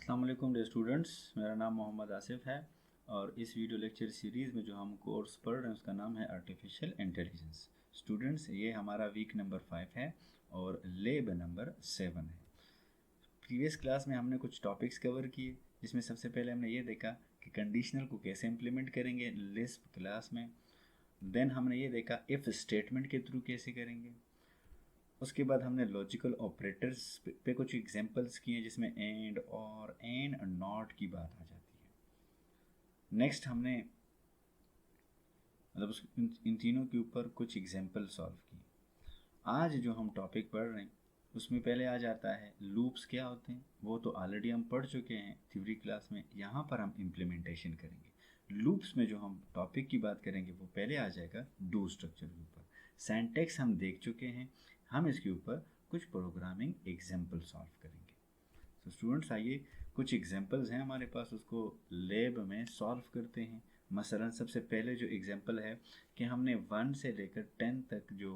अस्सलाम वालेकुम dear students, मेरा नाम मोहम्मद आसिफ है और इस वीडियो लेक्चर सीरीज़ में जो हम कोर्स पढ़ रहे हैं उसका नाम है आर्टिफिशियल इंटेलिजेंस। स्टूडेंट्स, ये हमारा वीक नंबर 5 है और लेब नंबर 7 है। प्रीवियस क्लास में हमने कुछ टॉपिक्स कवर किए, जिसमें सबसे पहले हमने ये देखा कि कंडीशनल को कैसे इम्प्लीमेंट करेंगे लिस्प क्लास में। देन हमने ये देखा इफ़ स्टेटमेंट के थ्रू कैसे करेंगे। उसके बाद हमने लॉजिकल ऑपरेटर्स पे कुछ एग्जांपल्स किए जिसमें एंड और एंड नॉट की बात आ जाती है। नेक्स्ट हमने मतलब इन तीनों के ऊपर कुछ एग्जांपल सॉल्व किए। आज जो हम टॉपिक पढ़ रहे हैं उसमें पहले आ जाता है लूप्स क्या होते हैं। वो तो ऑलरेडी हम पढ़ चुके हैं थ्योरी क्लास में, यहाँ पर हम इम्प्लीमेंटेशन करेंगे। लूप्स में जो हम टॉपिक की बात करेंगे वो पहले आ जाएगा डू स्ट्रक्चर के ऊपर। सिंटैक्स हम देख चुके हैं, हम इसके ऊपर कुछ प्रोग्रामिंग एग्जाम्पल सॉल्व करेंगे। तो स्टूडेंट्स आइए, कुछ एग्जांपल्स हैं हमारे पास, उसको लैब में सॉल्व करते हैं। मसलन सबसे पहले जो एग्जांपल है कि हमने 1 से लेकर 10 तक जो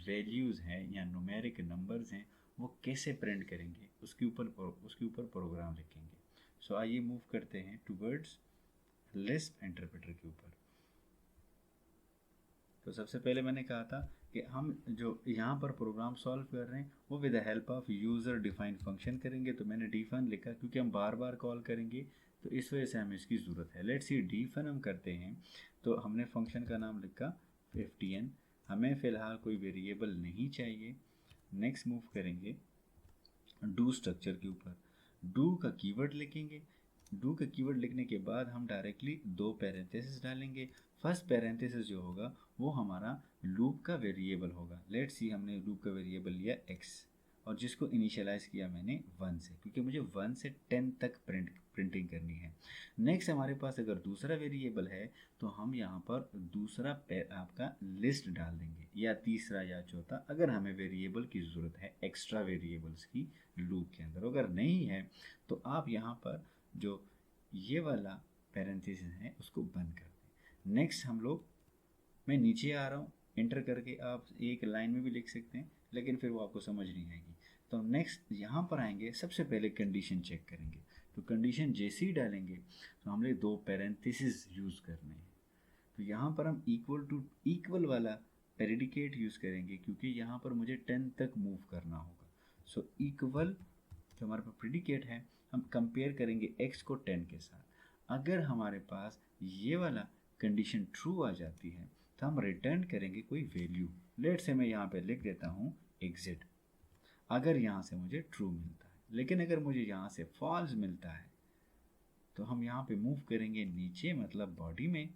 वैल्यूज़ हैं या न्यूमेरिक नंबर्स हैं वो कैसे प्रिंट करेंगे, उसके ऊपर प्रोग्राम लिखेंगे। सो आइए मूव करते हैं टूवर्ड्स लिस्प इंटरप्रेटर के ऊपर। तो सबसे पहले मैंने कहा था कि हम जो यहाँ पर प्रोग्राम सॉल्व कर रहे हैं वो with the help of user defined function करेंगे। तो मैंने डिफाइन लिखा क्योंकि हम बार बार कॉल करेंगे, तो इस वजह से हमें इसकी ज़रूरत है। लेट्स सी डिफाइन हम करते हैं, तो हमने फंक्शन का नाम लिखा 50n। हमें फ़िलहाल कोई वेरिएबल नहीं चाहिए। नेक्स्ट मूव करेंगे डू स्ट्रक्चर के ऊपर। डू का कीवर्ड लिखेंगे। डू का कीवर्ड लिखने के बाद हम डायरेक्टली दो पैरेंथेसिस डालेंगे। फर्स्ट पैरेंथेसिस जो होगा वो हमारा लूप का वेरिएबल होगा। लेट्स सी हमने लूप का वेरिएबल लिया x और जिसको इनिशियलाइज किया मैंने 1 से, क्योंकि मुझे 1 से 10 तक प्रिंटिंग करनी है। नेक्स्ट हमारे पास अगर दूसरा वेरिएबल है तो हम यहाँ पर दूसरा आपका लिस्ट डाल देंगे, या तीसरा या चौथा, अगर हमें वेरिएबल की ज़रूरत है एक्स्ट्रा वेरिएबल्स की लूप के अंदर। अगर नहीं है तो आप यहाँ पर जो ये वाला पैरेंथेसिस है उसको बंद कर दें। नेक्स्ट हम लोग, मैं नीचे आ रहा हूँ, इंटर करके आप एक लाइन में भी लिख सकते हैं, लेकिन फिर वो आपको समझ नहीं आएगी। तो नेक्स्ट यहाँ पर आएंगे, सबसे पहले कंडीशन चेक करेंगे। तो कंडीशन जैसे ही डालेंगे तो हमने दो पैरेंथेसिस यूज़ करने हैं। तो यहाँ पर हम इक्वल टू इक्वल वाला प्रेडिकेट यूज़ करेंगे, क्योंकि यहाँ पर मुझे 10 तक मूव करना होगा। सो इक्वल जो हमारे पास प्रेडिकेट है, हम कंपेयर करेंगे x को 10 के साथ। अगर हमारे पास ये वाला कंडीशन ट्रू आ जाती है तो हम रिटर्न करेंगे कोई वैल्यू। लेट से मैं यहाँ पे लिख देता हूँ एग्जिट। अगर यहाँ से मुझे ट्रू मिलता है, लेकिन अगर मुझे यहाँ से फॉल्स मिलता है तो हम यहाँ पे मूव करेंगे नीचे, मतलब बॉडी में।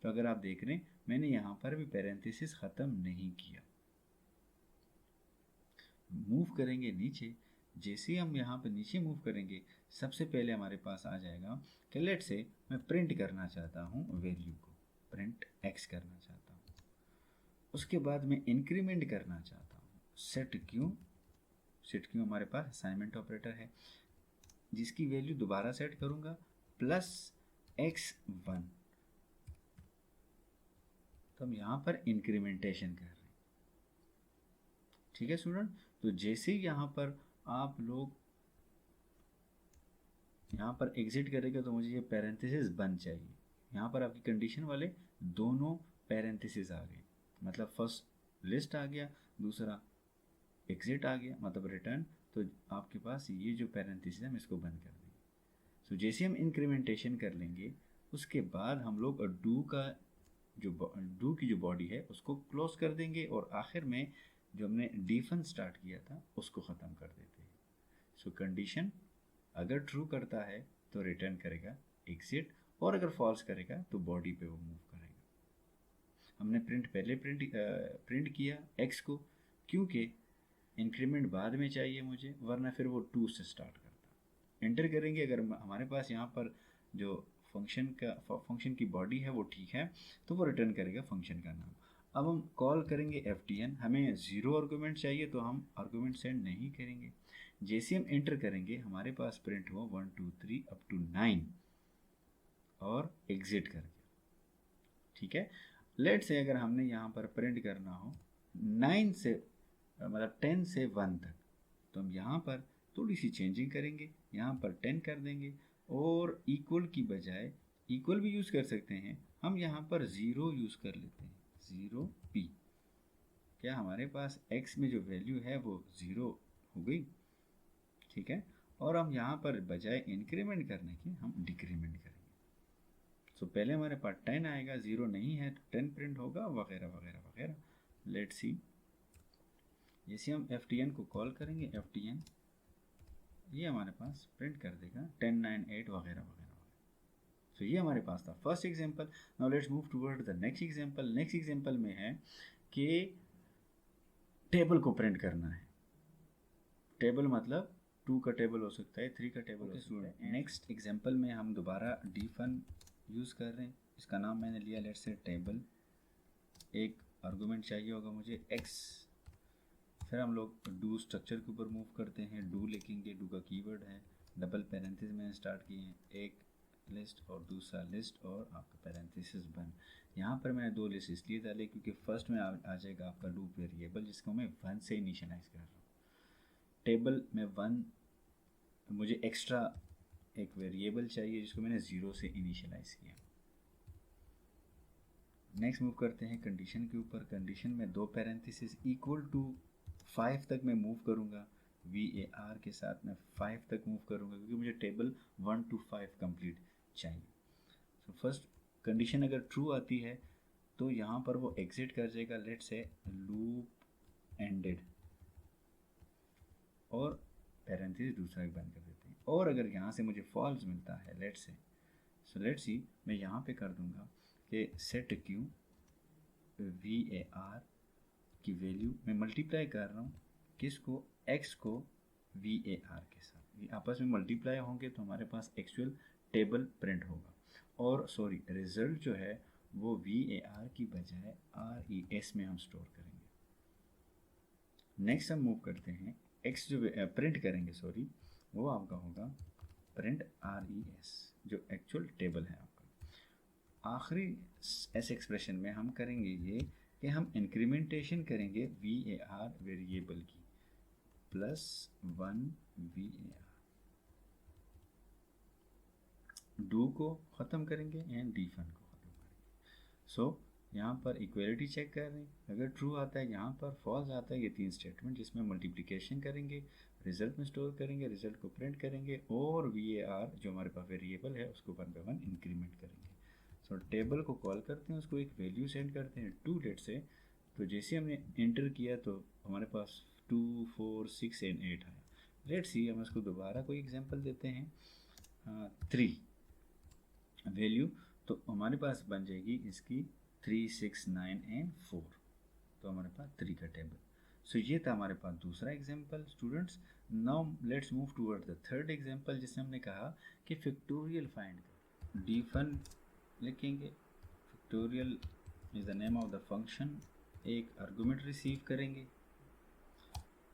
तो अगर आप देख रहे हैं मैंने यहाँ पर भी पैरेंथेसिस ख़त्म नहीं किया। मूव करेंगे नीचे। जैसे ही हम यहाँ पे नीचे मूव करेंगे सबसे पहले हमारे पास आ जाएगा कि लेट से मैं प्रिंट करना चाहता हूँ वैल्यू को, प्रिंट x करना चाहता हूँ। उसके बाद मैं इंक्रीमेंट करना चाहता हूँ, सेट क्यू हमारे पास असाइनमेंट ऑपरेटर है, जिसकी वैल्यू दोबारा सेट करूँगा +x1। तो हम यहाँ पर इंक्रीमेंटेशन कर रहे हैं। ठीक है स्टूडेंट। तो जैसे ही यहाँ पर आप लोग यहाँ पर एग्जिट करेंगे तो मुझे ये पैरेंथेसिस बंद चाहिए। यहाँ पर आपकी कंडीशन वाले दोनों पैरेंथेसिस आ गए, मतलब फर्स्ट लिस्ट आ गया, दूसरा एग्जिट आ गया, मतलब रिटर्न। तो आपके पास ये जो पैरेंथेसिस है हम इसको बंद कर देंगे। सो जैसे हम इंक्रीमेंटेशन कर लेंगे उसके बाद हम लोग डू की जो बॉडी है उसको क्लोज कर देंगे और आखिर में जो हमने डिफन स्टार्ट किया था उसको ख़त्म कर देते हैं। सो कंडीशन अगर ट्रू करता है तो रिटर्न करेगा एग्जिट, और अगर फॉल्स करेगा तो बॉडी पे वो मूव करेगा। हमने पहले प्रिंट किया x को, क्योंकि इंक्रीमेंट बाद में चाहिए मुझे, वरना फिर वो 2 से स्टार्ट करता। एंटर करेंगे, अगर हमारे पास यहाँ पर जो फंक्शन की बॉडी है वो ठीक है तो वो रिटर्न करेगा फंक्शन का नाम। अब हम कॉल करेंगे ftn, हमें 0 आर्गूमेंट चाहिए तो हम आर्गूमेंट सेंड नहीं करेंगे। जैसे हम एंटर करेंगे हमारे पास प्रिंट हुआ 1 2 3 अप टू 9 और एग्जिट कर गया। ठीक है। लेट से अगर हमने यहाँ पर प्रिंट करना हो 9 से मतलब 10 से 1 तक, तो हम यहाँ पर थोड़ी सी चेंजिंग करेंगे, यहाँ पर 10 कर देंगे और इक्वल की बजाय, इक्वल भी यूज़ कर सकते हैं, हम यहाँ पर 0 यूज़ कर लेते हैं, 0p। क्या हमारे पास x में जो वैल्यू है वो 0 हो गई, ठीक है। और हम यहाँ पर बजाय इंक्रीमेंट करने के हम डिक्रीमेंट करेंगे। सो पहले हमारे पास 10 आएगा, 0 नहीं है तो 10 प्रिंट होगा, वगैरह वगैरह वगैरह। लेट्स सी, जैसे हम ftn को कॉल करेंगे, ftn ये हमारे पास प्रिंट कर देगा 10, 9, 8 वगैरह वगैरह। सो ये हमारे पास था first example. Now let's move toward the next example. Next example में है कि टेबल को प्रिंट करना है। टेबल मतलब 2 का टेबल हो सकता है, 3 का टेबल हो सकता है। नेक्स्ट एग्जांपल में हम दोबारा dfun यूज़ कर रहे हैं, इसका नाम मैंने लिया लेट्स से टेबल। एक आर्गुमेंट चाहिए होगा मुझे x, फिर हम लोग डू स्ट्रक्चर के ऊपर मूव करते हैं, डू लिखेंगे, डू का कीवर्ड है, डबल पैरेंथेसिस में स्टार्ट किए हैं, एक लिस्ट और दूसरा लिस्ट और आपका पैरेंथेसिस बंद। यहाँ पर मैंने 2 लिस्ट इसलिए डाले क्योंकि फर्स्ट में आ जाएगा आपका डू वेरिएबल जिसको मैं 1 से इनिशियलाइज कर रहा हूँ। टेबल में 1, मुझे एक्स्ट्रा एक वेरिएबल चाहिए जिसको मैंने 0 से इनिशियलाइज किया। नेक्स्ट मूव करते हैं कंडीशन के ऊपर। कंडीशन में 2 पैरेंथेसिस इक्वल टू 5 तक मैं मूव करूँगा, var के साथ मैं 5 तक मूव करूँगा क्योंकि मुझे टेबल 1 to 5 कंप्लीट चाहिए। सो फर्स्ट कंडीशन अगर ट्रू आती है तो यहाँ पर वो एग्जिट कर जाएगा, लेट्स से लूप एंडेड, और पैरेंथेसिस दूसरा भी बंद कर देते हैं। और अगर यहाँ से मुझे फॉल्स मिलता है, let's say, so let's see, मैं यहाँ पे कर दूँगा कि सेट क्यू var की वैल्यू मैं मल्टीप्लाई कर रहा हूँ, किसको, x को var के साथ, ये आपस में मल्टीप्लाई होंगे तो हमारे पास एक्चुअल टेबल प्रिंट होगा। और सॉरी, रिजल्ट जो है वो var की बजाय res में हम स्टोर करेंगे। नेक्स्ट हम मूव करते हैं, x जो प्रिंट करेंगे, सॉरी, वो आपका होगा प्रिंट res जो एक्चुअल टेबल है आपका। आखिरी ऐसे एक्सप्रेशन में हम करेंगे ये कि हम इंक्रीमेंटेशन करेंगे var वेरिएबल की +1 var, डू को ख़त्म करेंगे एंड dfun को ख़त्म करेंगे। सो यहाँ पर इक्वलिटी चेक कर रहे हैं, अगर ट्रू आता है, यहाँ पर फॉल्स आता है, ये 3 स्टेटमेंट जिसमें मल्टीप्लिकेशन करेंगे, रिजल्ट में स्टोर करेंगे, रिजल्ट को प्रिंट करेंगे और var जो हमारे पास वेरिएबल है उसको 1 by 1 इंक्रीमेंट करेंगे। सो टेबल को कॉल करते हैं, उसको एक वैल्यू सेंड करते हैं 2 लेट से, तो जैसे हमने इंटर किया तो हमारे पास 2, 4, 6 एंड 8 आया। लेट्स सी, हम इसको दोबारा कोई एग्जांपल देते हैं, 3 वैल्यू, तो हमारे पास बन जाएगी इसकी 3, 6, 9 एंड 4, तो हमारे पास 3 का टेबल। सो ये था हमारे पास दूसरा example students. Now let's move toward the third example जिसमें हमने कहा कि फैक्टोरियल फाइंड कर, dfun लिखेंगे, factorial is the name of the function, एक आर्गुमेंट रिसीव करेंगे,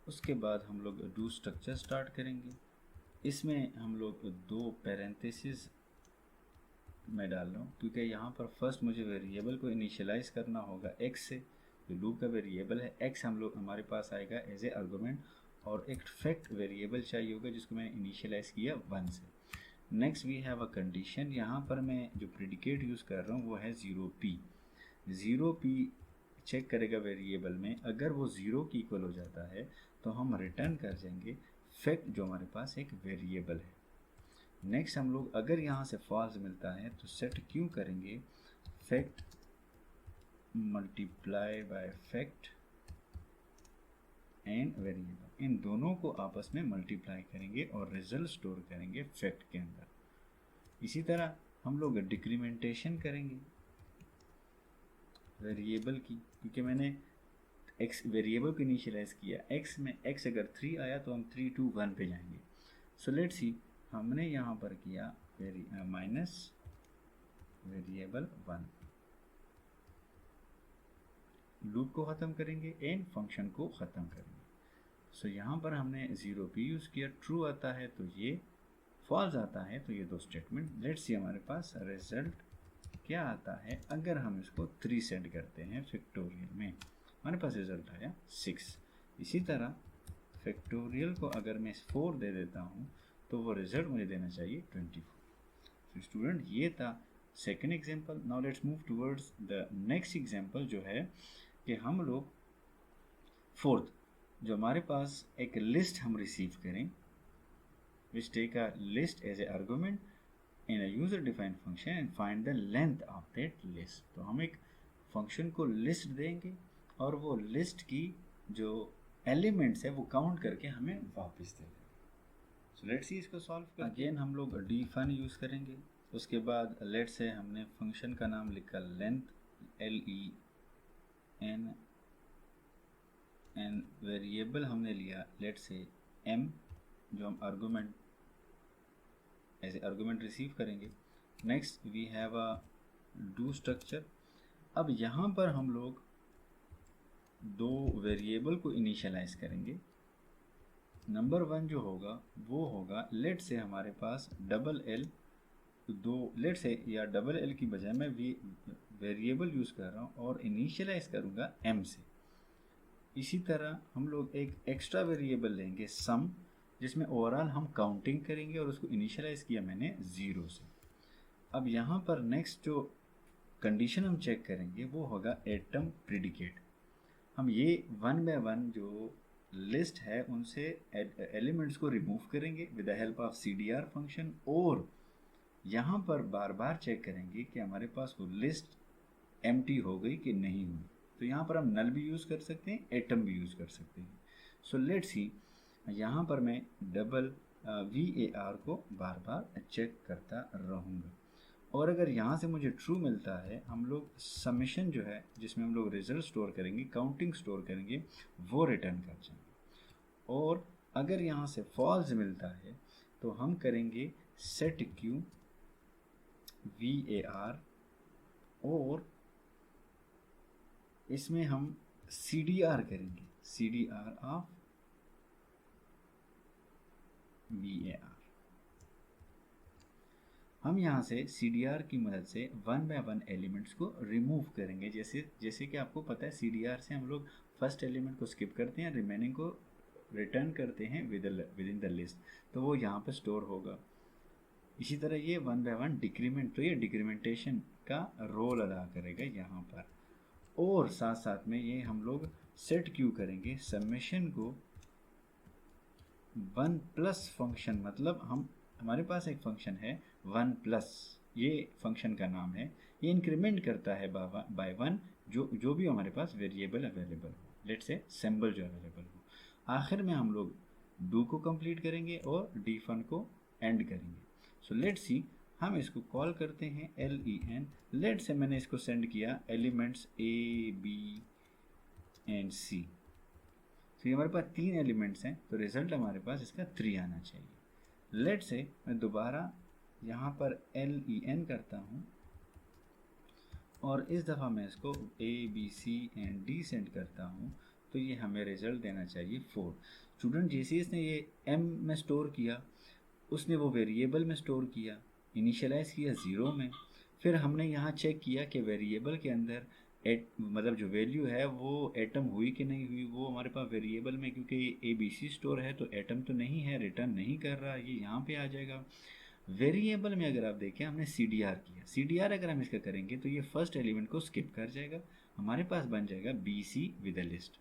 उसके बाद हम लोग डू स्ट्रक्चर स्टार्ट करेंगे। इसमें हम लोग 2 पैरेंथेसिस मैं डाल रहा हूँ क्योंकि यहाँ पर फर्स्ट मुझे वेरिएबल को इनिशियलाइज करना होगा x से, जो लूप का वेरिएबल है x हमारे पास आएगा एज ए आर्गुमेंट, और एक फैक्ट वेरिएबल चाहिए होगा जिसको मैंने इनिशियलाइज किया 1 से। Next we have a condition, यहाँ पर मैं जो प्रेडिकेट यूज़ कर रहा हूँ वो है 0p। 0p चेक करेगा वेरिएबल में, अगर वो 0 की इक्वल हो जाता है तो हम रिटर्न कर जाएंगे फैक्ट जो हमारे पास एक वेरिएबल है। नेक्स्ट हम लोग अगर यहाँ से फॉल्स मिलता है तो सेट क्यों करेंगे, fact multiply by fact and variable, इन दोनों को आपस में मल्टीप्लाई करेंगे और रिजल्ट स्टोर करेंगे फैक्ट के अंदर। इसी तरह हम लोग डिक्रीमेंटेशन करेंगे वेरिएबल की, क्योंकि मैंने x वेरिएबल को इनिशियलाइज किया, x में x अगर 3 आया तो हम 3 to 1 पे जाएंगे। सो लेट्स सी, हमने यहाँ पर किया माइनस वेरिएबल 1, लूप को ख़त्म करेंगे एंड फंक्शन को ख़त्म करेंगे। सो यहाँ पर हमने 0p यूज़ किया, ट्रू आता है तो ये, फॉल्स आता है तो ये 2 स्टेटमेंट। लेट्स सी हमारे पास रिजल्ट क्या आता है अगर हम इसको 3 सेंड करते हैं फैक्टोरियल में, हमारे पास रिजल्ट आया 6। इसी तरह फैक्टोरियल को अगर मैं 4 दे देता हूँ तो वो रिजल्ट मुझे देना चाहिए 24। तो स्टूडेंट ये था second example. Now let's move towards the next example, जो है कि हम लोग फोर्थ, जो हमारे पास एक लिस्ट हम रिसीव करें, which take a list as a argument in a user defined function and find the length of that list। तो हम एक फंक्शन को लिस्ट देंगे और वो लिस्ट की जो एलिमेंट्स है वो काउंट करके हमें वापस दे देंगे। सो लेट्स सी इसको सॉल्व कर। अगेन हम लोग डिफाइन यूज़ करेंगे। उसके बाद लेट्स से हमने फंक्शन का नाम लिखा लेंथ, LEN, एंड वेरिएबल हमने लिया लेट्स से m, जो हम आर्गुमेंट ऐसे आर्गुमेंट रिसीव करेंगे। Next we have a do structure. अब यहाँ पर हम लोग दो वेरिएबल को इनिशियलाइज करेंगे। नंबर 1 जो होगा वो होगा लेट से हमारे पास डबल एल, दो लेट से या डबल एल की बजाय मैं वेरिएबल यूज़ कर रहा हूँ और इनिशियलाइज करूँगा m से। इसी तरह हम लोग एक एक्स्ट्रा वेरिएबल लेंगे सम, जिसमें ओवरऑल हम काउंटिंग करेंगे और उसको इनिशियलाइज किया मैंने 0 से। अब यहाँ पर नेक्स्ट जो कंडीशन हम चेक करेंगे वो होगा एटम प्रेडिकेट। हम ये 1 बाय 1 जो लिस्ट है उनसे एलिमेंट्स को रिमूव करेंगे with the help of CDR function, और यहाँ पर बार बार चेक करेंगे कि हमारे पास वो लिस्ट एम्प्टी हो गई कि नहीं हुई। तो यहाँ पर हम नल भी यूज़ कर सकते हैं, एटम भी यूज़ कर सकते हैं। सो लेट्स सी, यहाँ पर मैं डबल VAR को बार बार चेक करता रहूँगा, और अगर यहाँ से मुझे ट्रू मिलता है हम लोग समेशन जो है जिसमें हम लोग रिजल्ट स्टोर करेंगे, काउंटिंग स्टोर करेंगे, वो रिटर्न कर जाएंगे। और अगर यहाँ से फॉल्स मिलता है तो हम करेंगे सेट Q VAR, और इसमें हम CDR करेंगे, CDR ऑफ VAR। हम यहाँ से CDR की मदद से 1 बाय 1 एलिमेंट्स को रिमूव करेंगे। जैसे कि आपको पता है CDR से हम लोग फर्स्ट एलिमेंट को स्किप करते हैं, रिमेनिंग को रिटर्न करते हैं विद इन द लिस्ट, तो वो यहाँ पर स्टोर होगा। इसी तरह ये 1 बाय 1 डिक्रीमेंट, तो ये डिक्रीमेंटेशन का रोल अदा करेगा यहाँ पर। और साथ साथ में ये हम लोग सेट क्यू करेंगे समेशन को 1+ फंक्शन, मतलब हमारे पास एक फंक्शन है 1+, ये फंक्शन का नाम है, ये इंक्रीमेंट करता है बाय 1 जो भी हमारे पास वेरिएबल अवेलेबल हो, लेट्स से सिंबल जो अवेलेबल हो। आखिर में हम लोग डू को कंप्लीट करेंगे और डिफन को एंड करेंगे। सो लेट्स सी, हम इसको कॉल करते हैं LEN। लेट से मैंने इसको सेंड किया elements A B and C, तो ये हमारे पास 3 एलिमेंट्स हैं, तो रिजल्ट हमारे पास इसका 3 आना चाहिए। लेट से मैं दोबारा यहाँ पर LEN करता हूँ और इस दफ़ा मैं इसको A B C and D send करता हूँ, तो ये हमें रिजल्ट देना चाहिए 4। स्टूडेंट जैसे इसने ये M में स्टोर किया, उसने वो वेरिएबल में स्टोर किया, इनिशियलाइज़ किया 0 में, फिर हमने यहाँ चेक किया कि वेरिएबल के अंदर मतलब जो वैल्यू है वो एटम हुई कि नहीं हुई। वो हमारे पास वेरिएबल में क्योंकि ABC स्टोर है तो एटम तो नहीं है, रिटर्न नहीं कर रहा, ये यहाँ पे आ जाएगा। वेरिएबल में अगर आप देखें हमने CDR किया, CDR अगर हम इसका करेंगे तो ये फर्स्ट एलिमेंट को स्किप कर जाएगा, हमारे पास बन जाएगा BC विद अ लिस्ट।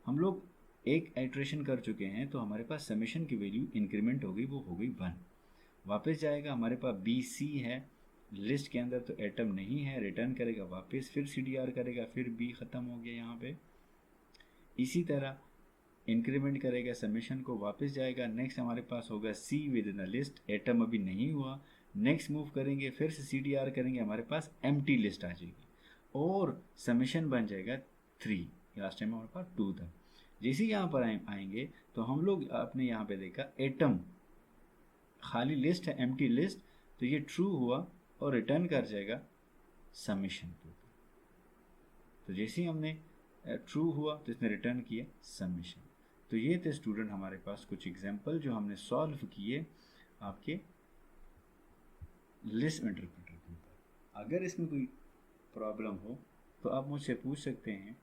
हम लोग एक आइट्रेशन कर चुके हैं तो हमारे पास समेशन की वैल्यू इंक्रीमेंट हो गई, वो हो गई 1, वापस जाएगा, हमारे पास BC है लिस्ट के अंदर तो एटम नहीं है, रिटर्न करेगा वापस, फिर CDR करेगा, फिर B ख़त्म हो गया यहाँ पे। इसी तरह इंक्रीमेंट करेगा समेशन को, वापस जाएगा, नेक्स्ट हमारे पास होगा C with in the list, atom अभी नहीं हुआ, नेक्स्ट मूव करेंगे, फिर से CDR करेंगे, हमारे पास एम्प्टी लिस्ट आ जाएगी और समेशन बन जाएगा 3। लास्ट टाइम हमारे पास 2 था। जैसे यहाँ पर आएंगे तो हम लोग आपने यहाँ पे देखा एटम खाली लिस्ट है, एम्प्टी लिस्ट, तो ये ट्रू हुआ और रिटर्न कर जाएगा समेशन 2। तो जैसे ही हमने ट्रू हुआ तो इसने रिटर्न किया समेशन। तो ये थे स्टूडेंट हमारे पास कुछ एग्जांपल जो हमने सॉल्व किए आपके लिस्ट इंटरप्रेटर के ऊपर। अगर इसमें कोई प्रॉब्लम हो तो आप मुझसे पूछ सकते हैं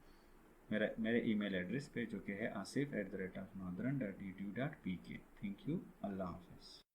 मेरे ईमेल एड्रेस पे जो कि है asif@northern.edu.pk। Thank you. अल्लाह हाफ़िज़।